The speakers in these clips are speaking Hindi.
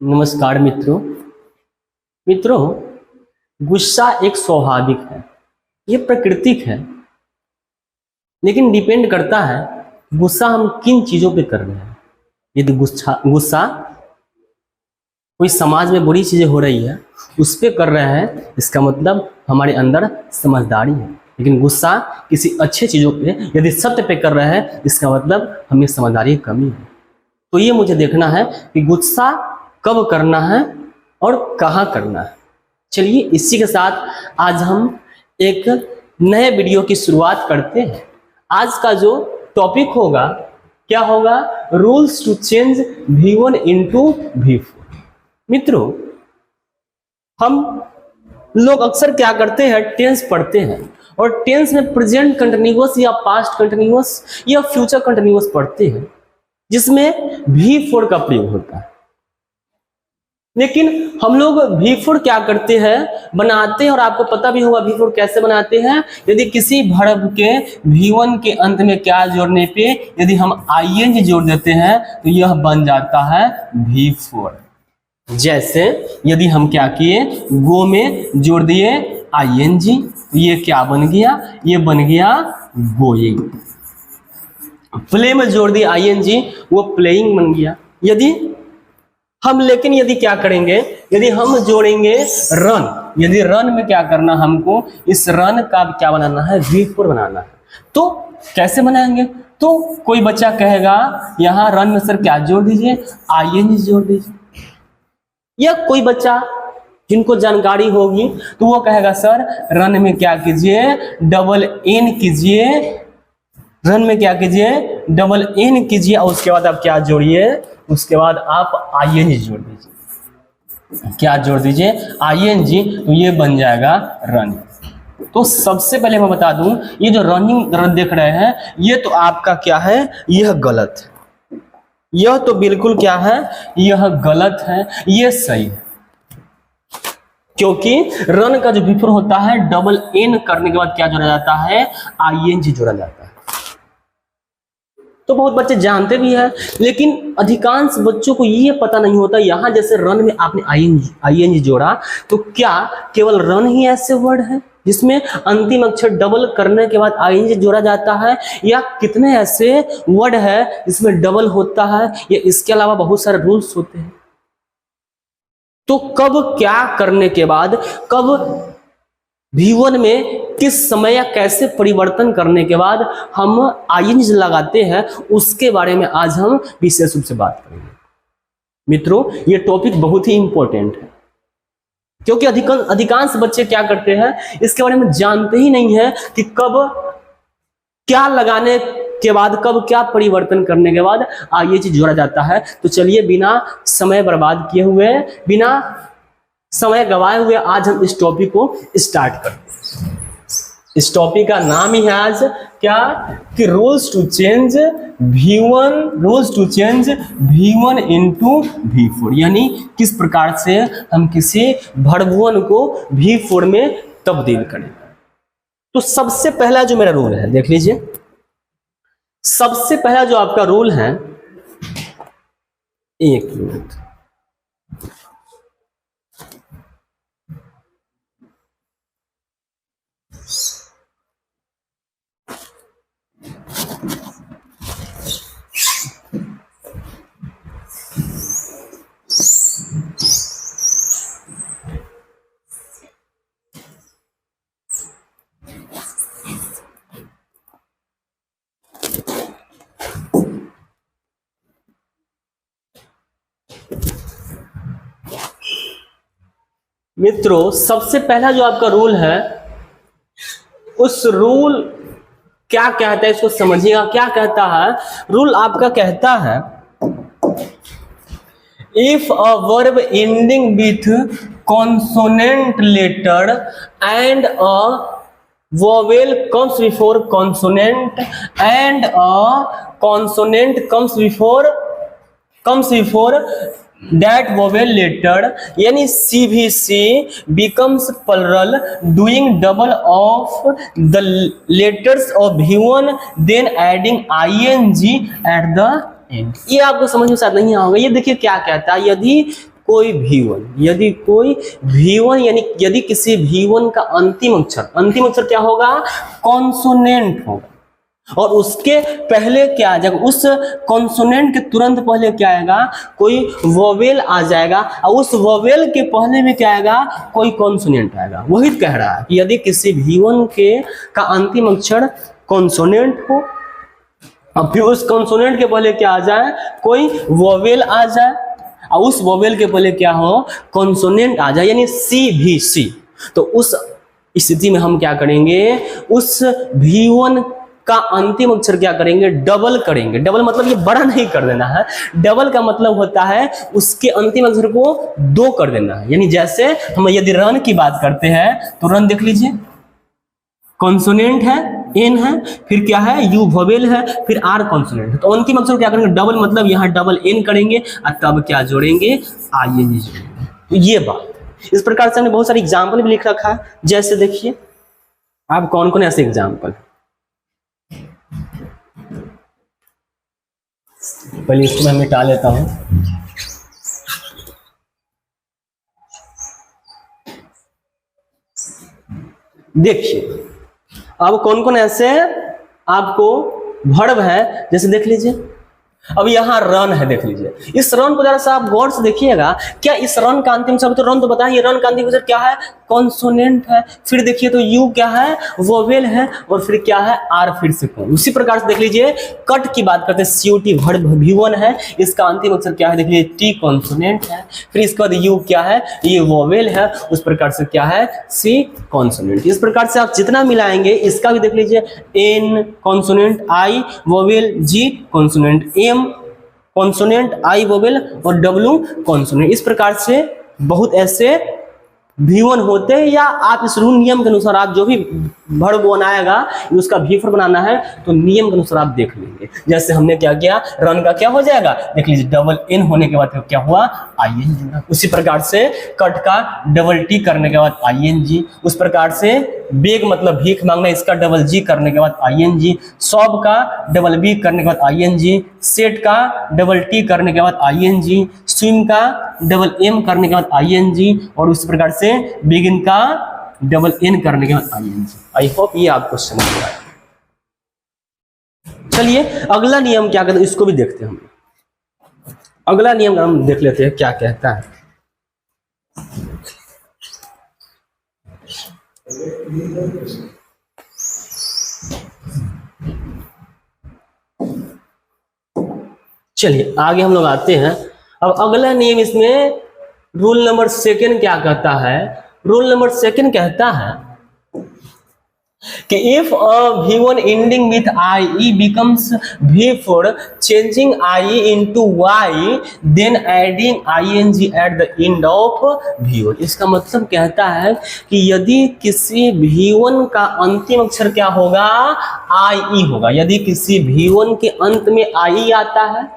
नमस्कार मित्रों, गुस्सा एक स्वाभाविक है, ये प्राकृतिक है, लेकिन डिपेंड करता है गुस्सा हम किन चीजों पे कर रहे हैं। यदि गुस्सा कोई समाज में बुरी चीजें हो रही है उस पे कर रहे हैं, इसका मतलब हमारे अंदर समझदारी है। लेकिन गुस्सा किसी अच्छे चीजों पे यदि सत्य पे कर रहे हैं, इसका मतलब हमें समझदारी की कमी है। तो ये मुझे देखना है कि गुस्सा कब करना है और कहाँ करना है। चलिए इसी के साथ आज हम एक नए वीडियो की शुरुआत करते हैं। आज का जो टॉपिक होगा क्या होगा? Rules to change V1 into V4। मित्रों, हम लोग अक्सर क्या करते हैं, टेंस पढ़ते हैं और टेंस में प्रेजेंट कंटिन्यूअस या पास्ट कंटिन्यूअस या फ्यूचर कंटिन्यूअस पढ़ते हैं, जिसमें V4 का प्रयोग होता है। लेकिन हम लोग V4 क्या करते हैं, बनाते हैं, और आपको पता भी होगा V4 कैसे बनाते हैं। यदि किसी वर्ब के V1 के अंत में क्या जोड़ने पे यदि हम ing जोड़ देते हैं तो यह बन जाता है V4। जैसे यदि हम क्या किए, गो में जोड़ दिए ing, तो ये क्या बन गया? ये बन गया गोइंग। प्ले में जोड़ दिए ing, वो प्लेइंग बन गया। लेकिन यदि क्या करेंगे, यदि हम जोड़ेंगे रन, यदि रन में क्या करना, हमको इस रन का क्या बनाना है? V4 बनाना है। तो कैसे बनाएंगे? तो कोई बच्चा कहेगा यहाँ रन में सर क्या जोड़ दीजिए? ing जोड़ दीजिए। या कोई बच्चा जिनको जानकारी होगी तो वो कहेगा सर रन में क्या कीजिए? डबल एन कीजिए। रन में क्या कीजिए? डबल एन कीजिए, और उसके बाद आप क्या जोड़िए? उसके बाद आप ing जोड़ दीजिए। क्या जोड़ दीजिए? ing, तो ये बन जाएगा रन। तो सबसे पहले मैं बता दूं, ये जो रनिंग देख रहे हैं ये तो आपका क्या है? यह गलत है। यह तो बिल्कुल क्या है? यह गलत है, ये सही है। क्योंकि रन का जो V4 होता है, डबल एन करने के बाद क्या जोड़ा जाता है? ing जोड़ा जाता है। तो बहुत बच्चे जानते भी हैं, लेकिन अधिकांश बच्चों को ये पता नहीं होता। यहाँ जैसे रन में आपने ing जोड़ा, तो क्या केवल रन ही ऐसे वर्ड है जिसमें अंतिम अक्षर डबल करने के बाद ing जोड़ा जाता है, या कितने ऐसे वर्ड है जिसमें डबल होता है, या इसके अलावा बहुत सारे रूल्स होते हैं। तो कब क्या करने के बाद, कब V1 में किस समय या कैसे परिवर्तन करने के बाद हम ing लगाते हैं, उसके बारे में आज हम विशेष रूप से बात करेंगे। मित्रों, ये टॉपिक बहुत ही इंपॉर्टेंट है, क्योंकि अधिकांश बच्चे क्या करते हैं, इसके बारे में जानते ही नहीं है कि कब क्या लगाने के बाद, कब क्या परिवर्तन करने के बाद ing जोड़ा जाता है। तो चलिए बिना समय बर्बाद किए हुए, बिना समय गवाए हुए आज हम इस टॉपिक को स्टार्ट करते हैं। इस टॉपिक का नाम ही है आज क्या कि rules to change V1 into V4, यानी किस प्रकार से हम किसी वर्ब को V4 में तब्दील करें। तो सबसे पहला जो मेरा रूल है, देख लीजिए, सबसे पहला जो आपका रूल है, एक मिनट, मित्रों, सबसे पहला जो आपका रूल है, उस रूल क्या कहता है इसको समझिएगा। क्या कहता है रूल? आपका कहता है if a verb ending with consonant letter and a vowel comes before consonant and a consonant comes before that vowel letter, यानी CVC becomes plural doing double of the letters of V1 then adding ing at the and. ये आपको समझ में शायद नहीं आएगा। ये देखिए क्या कहता है, यदि कोई V1, यदि कोई V1 यानी यदि किसी V1 का अंतिम अक्षर क्या होगा, कॉन्सोनेंट होगा, और उसके पहले क्या आ जाएगा, उस कॉन्सोनेंट के तुरंत पहले क्या आएगा, कोई वोवेल आ जाएगा, और उस वोवेल के पहले में क्या आएगा, कोई कॉन्सोनेंट आएगा। वही कह रहा है कि यदि किसी V1 का अंतिम अक्षर कॉन्सोनेंट हो और फिर उस कॉन्सोनेंट के पहले क्या आ जाए, कोई वोवेल आ जाए, और उस वोवेल के पहले क्या हो, कॉन्सोनेंट आ जाए, यानी CVC, तो उस स्थिति में हम क्या करेंगे, उस V1 का अंतिम अक्षर क्या करेंगे, डबल करेंगे। डबल मतलब ये बड़ा नहीं कर देना है, डबल का मतलब होता है उसके अंतिम अक्षर को 2 कर देना है। यानी जैसे हम यदि रन की बात करते हैं तो रन देख लीजिए, कॉन्सोनेंट है, एन है, फिर क्या है, यू वोवेल है, फिर आर कॉन्सोनेंट है, तो अंतिम अक्षर क्या करेंगे, डबल, मतलब यहाँ डबल एन करेंगे और तब क्या जोड़ेंगे, ING जोड़ेंगे। तो ये बात इस प्रकार से हमने बहुत सारे एग्जाम्पल भी लिख रखा है। जैसे देखिए आप कौन कौन ऐसे एग्जाम्पल, पहले इसको मैं मिटा लेता हूं। देखिए अब कौन कौन ऐसे आपको वर्ब है, जैसे देख लीजिए, अब यहाँ रन है, देख लीजिए, इस रन को जरा सा आप गौर से देखिएगा, क्या इस रन का अंतिम शब्द, तो रन तो बताइए, रन का अंतिम अक्षर क्या है, कॉन्सोनेंट है, फिर देखिए तो यू क्या है, वोवेल है, और फिर क्या है, आर, फिर से कौन। उसी प्रकार से देख लीजिए कट की बात करते हैं, COT वर्ब V1 है, इसका अंतिम अक्षर क्या है, देख लीजिए T कॉन्सोनेंट है, फिर इसके बाद यू क्या है, ये वोवेल है, उस प्रकार से क्या है, C कॉन्सोनेंट। इस प्रकार से आप जितना मिलाएंगे, इसका भी देख लीजिए, N consonant, I vowel, G consonant, M consonant, I vowel और W कॉन्सोनेंट। इस प्रकार से बहुत ऐसे V1 होते हैं, या आप इस रूल नियम के अनुसार आप जो भी वर्ब बनाएगा उसका V4 बनाना है तो नियम के अनुसार आप देख लेंगे। जैसे हमने क्या किया, रन का क्या हो जाएगा, देख लीजिए डबल N होने के बाद क्या हुआ, ING जुड़ा। उसी प्रकार से कट का डबल T करने के बाद ING, उस प्रकार से बेग मतलब भीख मांगना, इसका डबल G करने के बाद ING, सॉब का डबल B करने के बाद ING, सेट का डबल T करने के बाद ING, स्विम का डबल M करने के बाद ING, और उस प्रकार से बिगिन का डबल N करने के बाद ING। आई होप ये आपको समझ में आया। चलिए अगला नियम क्या कहते हैं, इसको भी देखते हैं हम। अगला नियम हम देख लेते हैं क्या कहता है। चलिए आगे हम लोग आते हैं। अब अगला नियम इसमें रूल नंबर 2 क्या कहता है, रूल नंबर 2 कहता है कि if a V1 ending with IE becomes V4 changing IE into Y then adding ING at the end of V1। इसका मतलब कहता है कि यदि किसी V1 का अंतिम अक्षर क्या होगा, IE होगा, यदि किसी V1 के अंत में IE आता है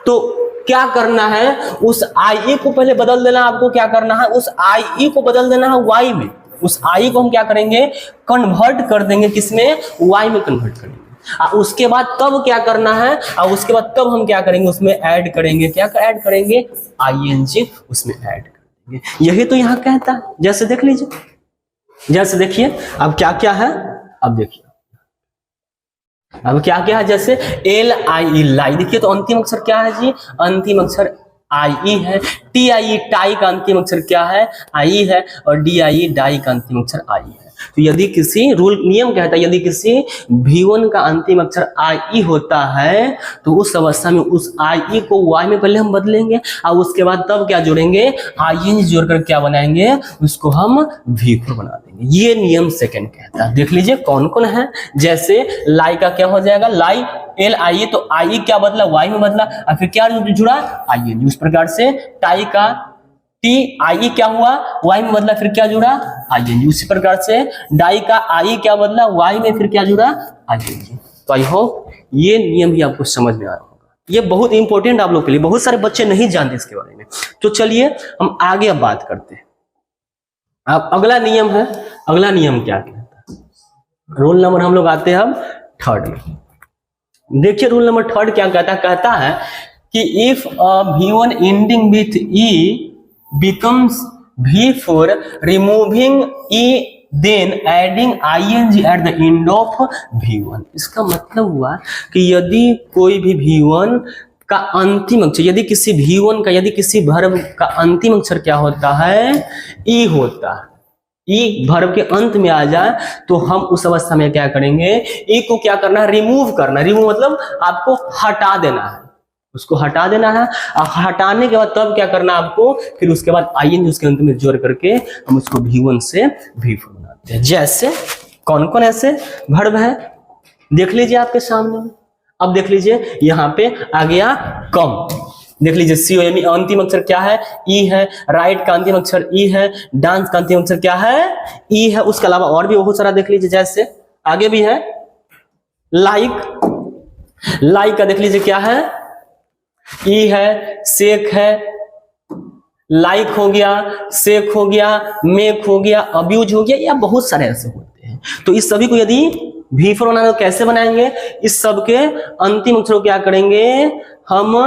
तो क्या करना है, उस IE को पहले बदल देना, आपको क्या करना है, उस IE को बदल देना है Y में। उस I को हम क्या करेंगे, कन्वर्ट कर देंगे, किसमें, Y में कन्वर्ट करेंगे। उसके बाद तब क्या करना है, और उसके बाद तब हम क्या करेंगे, उसमें ऐड करेंगे, क्या ऐड करेंगे, ING उसमें ऐड करेंगे। यही तो यहाँ कहता है। जैसे देख लीजिए, जैसे देखिए अब क्या क्या है, अब देखिए अब क्या क्या है, जैसे LIE लाई, देखिए तो अंतिम अक्षर क्या है जी, अंतिम अक्षर IE है। TIE टाई का अंतिम अक्षर क्या है, IE है, और DIE डाई का अंतिम अक्षर IE है। तो यदि किसी रूल नियम कहता है, यदि किसी V1 का अंतिम अक्षर IE होता है तो उस अवस्था में उस IE को Y में पहले हम बदलेंगे, और उसके बाद तब क्या जोड़ेंगे, ING जोड़कर क्या बनाएंगे, उसको हम V4 बना देंगे। ये नियम 2 कहता है। देख लीजिए कौन कौन है, जैसे लाई का क्या हो जाएगा, लाई LIE, तो IE क्या बदला, Y में बदला, और फिर क्या जुड़ा, ING। उस प्रकार से टाई का TIE क्या हुआ, Y में बदला, फिर क्या जुड़ा, ING। उसी प्रकार से डाई का IE क्या बदला, Y में, फिर क्या जुड़ा, ING। तो आई होप ये नियम भी आपको समझ में आया होगा। ये बहुत इंपॉर्टेंट आप लोग के लिए, बहुत सारे बच्चे नहीं जानते इसके बारे में। तो चलिए हम आगे अब बात करते हैं। अब अगला नियम है, अगला नियम क्या कहता है, रूल नंबर हम लोग आते हैं अब 3 में। देखिए रूल नंबर 3 क्या कहता है, कहता है कि if V1 ending with E becomes V4 removing E then adding ing at the end of V1। इसका मतलब हुआ कि यदि कोई भी V1 का अंतिम अक्षर, यदि किसी V1 का, यदि किसी वर्ब का अंतिम अक्षर क्या होता है, E होता है, ई वर्ब के अंत में आ जाए तो हम उस अवस्था में क्या करेंगे, ई को क्या करना है, रिमूव करना है। रिमूव मतलब आपको हटा देना है, उसको हटा देना है। और हटाने के बाद तब क्या करना है आपको, फिर उसके बाद आईएनजी उसके अंत में जोड़ करके हम उसको V1 से V4 बनाते हैं। जैसे कौन कौन ऐसे वर्ब है देख लीजिए आपके सामने। अब देख लीजिए यहाँ पे आ गया कम, देख लीजिए COME अंतिम अक्षर क्या है, ई है। राइट का अंतिम अक्षर ई है। डांस का अंतिम अक्षर क्या है, ई है। उसके अलावा और भी बहुत सारा देख लीजिए, जैसे आगे भी है लाइक, लाइक का देख लीजिए क्या है, ई है। शेक है, लाइक हो गया, शेक हो गया, मेक हो गया, अब्यूज हो गया, या बहुत सारे ऐसे होते हैं। तो इस सभी को यदि V4 बनाना तो कैसे बनाएंगे, इस सब के अंतिम अक्षर क्या करेंगे, हम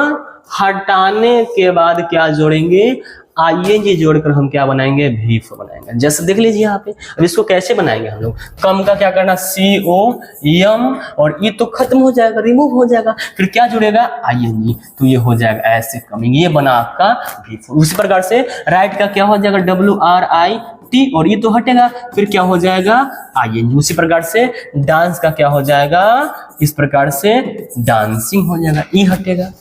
हटाने के बाद क्या जोड़ेंगे, आईएनजी जोड़कर हम क्या बनाएंगे, V4 बनाएंगे। जैसे देख लीजिए यहाँ पे। अब इसको कैसे बनाएंगे हम लोग, कम का क्या करना, COM और ई तो खत्म हो जाएगा, रिमूव हो जाएगा, फिर क्या जुड़ेगा, आईएनजी, तो ये हो जाएगा ऐसे कमिंग, ये बना आपका V4। उसी प्रकार से राइट का क्या हो जाएगा, WRIT और ये तो हटेगा, फिर क्या हो जाएगा, आईएनजी। उसी प्रकार से डांस का क्या हो जाएगा, इस प्रकार से डांसिंग हो जाएगा, ई हटेगा।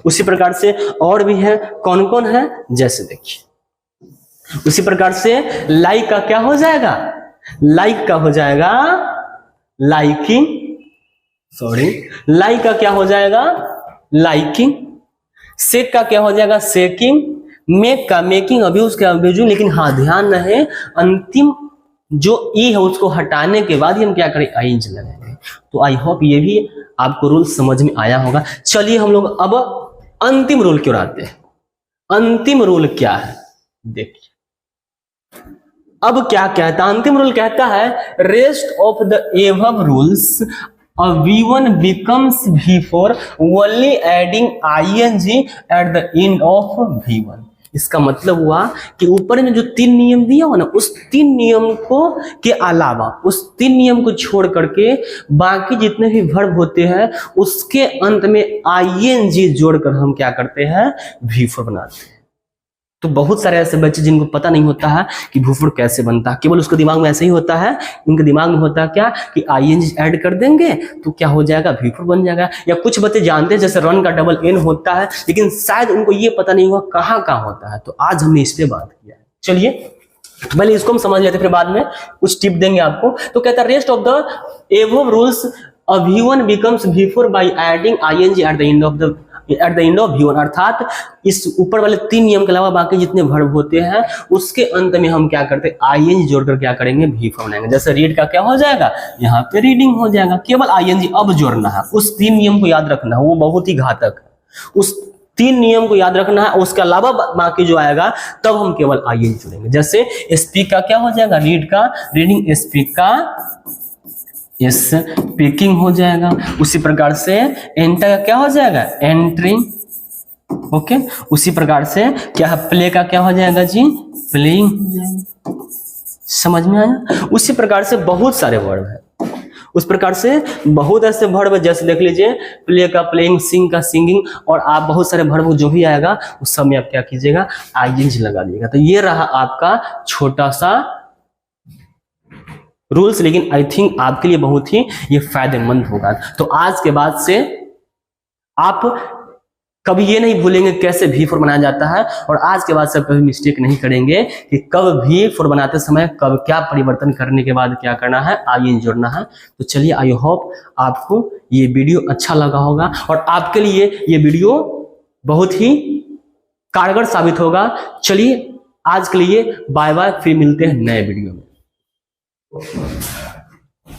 उसी प्रकार से और भी है, कौन कौन है, जैसे देखिए। उसी प्रकार से लाइक का क्या हो जाएगा, लाइक का हो जाएगा लाइकिंग, सॉरी, लाइक का क्या हो जाएगा, लाइकिंग। शेक का क्या हो जाएगा, शेकिंग। मेक का मेकिंग, अब्यूज का अब्यूजिंग। लेकिन हाँ ध्यान रहे, अंतिम जो ई है उसको हटाने के बाद ही हम क्या करें, आईएनजी लगाएंगे। तो आई होप ये भी आपको रूल समझ में आया होगा। चलिए हम लोग अब अंतिम रूल क्यों आते हैं। अंतिम रूल क्या है देखिए, अब क्या कहता है अंतिम रूल, कहता है rest of the above rules V1 becomes V4 only adding ing at the end of V1। इसका मतलब हुआ कि ऊपर में जो 3 नियम दिया हुआ ना, उस 3 नियम को के अलावा, उस 3 नियम को छोड़ करके बाकी जितने भी वर्ब होते हैं उसके अंत में आईएनजी जोड़कर हम क्या करते हैं, V4 बनाते हैं। तो बहुत सारे ऐसे बच्चे जिनको पता नहीं होता है कि V4 कैसे बनता है, केवल उसके दिमाग में ऐसे ही होता है, उनके दिमाग में होता है क्या कि आईएनजी ऐड कर देंगे तो क्या हो जाएगा, V4 बन जाएगा। या कुछ बच्चे जानते हैं जैसे रन का डबल N होता है, लेकिन शायद उनको ये पता नहीं हुआ कहाँ कहाँ होता है। तो आज हमने इस पे बात किया है। चलिए पहले इसको हम समझ लेते, फिर बाद में कुछ टिप देंगे आपको। तो कहता है rest of the above rules V1 becomes V4 by adding ing at the end of V1। अर्थात इस ऊपर वाले 3 नियम के अलावा बाकी जितने वर्ब होते हैं उसके अंत में हम क्या करते हैं, आईएनजी जोड़कर क्या करेंगे, V4 बनाएंगे। जैसे रीड का क्या हो जाएगा, यहाँ पे रीडिंग हो जाएगा, केवल आईएनजी अब जोड़ना है। उस 3 नियम को याद रखना है, वो बहुत ही घातक है। उस 3 नियम को याद रखना है, उसके अलावा बाकी जो आएगा तब हम केवल आईएनजी जोड़ेंगे। जैसे स्पीक का क्या हो जाएगा, रीड का रीडिंग, स्पीक का स्पीकिंग हो जाएगा। उसी प्रकार से एंटर का क्या हो जाएगा, एंटरिंग, ओके। उसी प्रकार से क्या है, प्ले का क्या हो जाएगा जी, प्लेइंग हो जाएगा। समझ में आया। उसी प्रकार से बहुत सारे वर्ब है, उस प्रकार से बहुत ऐसे वर्ब, जैसे देख लीजिए प्ले का प्लेइंग, सिंग का सिंगिंग, और आप बहुत सारे वर्ब जो भी आएगा उस सब में आप क्या कीजिएगा, आईएनजी लगा दीजिएगा। तो ये रहा आपका छोटा सा रूल्स, लेकिन आई थिंक आपके लिए बहुत ही ये फायदेमंद होगा। तो आज के बाद से आप कभी ये नहीं भूलेंगे कैसे V4 बनाया जाता है, और आज के बाद से कभी मिस्टेक नहीं करेंगे कि कब V4 बनाते समय कब क्या परिवर्तन करने के बाद क्या करना है, आईएनजी जोड़ना है। तो चलिए आई होप आपको ये वीडियो अच्छा लगा होगा और आपके लिए ये वीडियो बहुत ही कारगर साबित होगा। चलिए आज के लिए बाय बाय, फिर मिलते हैं नए वीडियो में।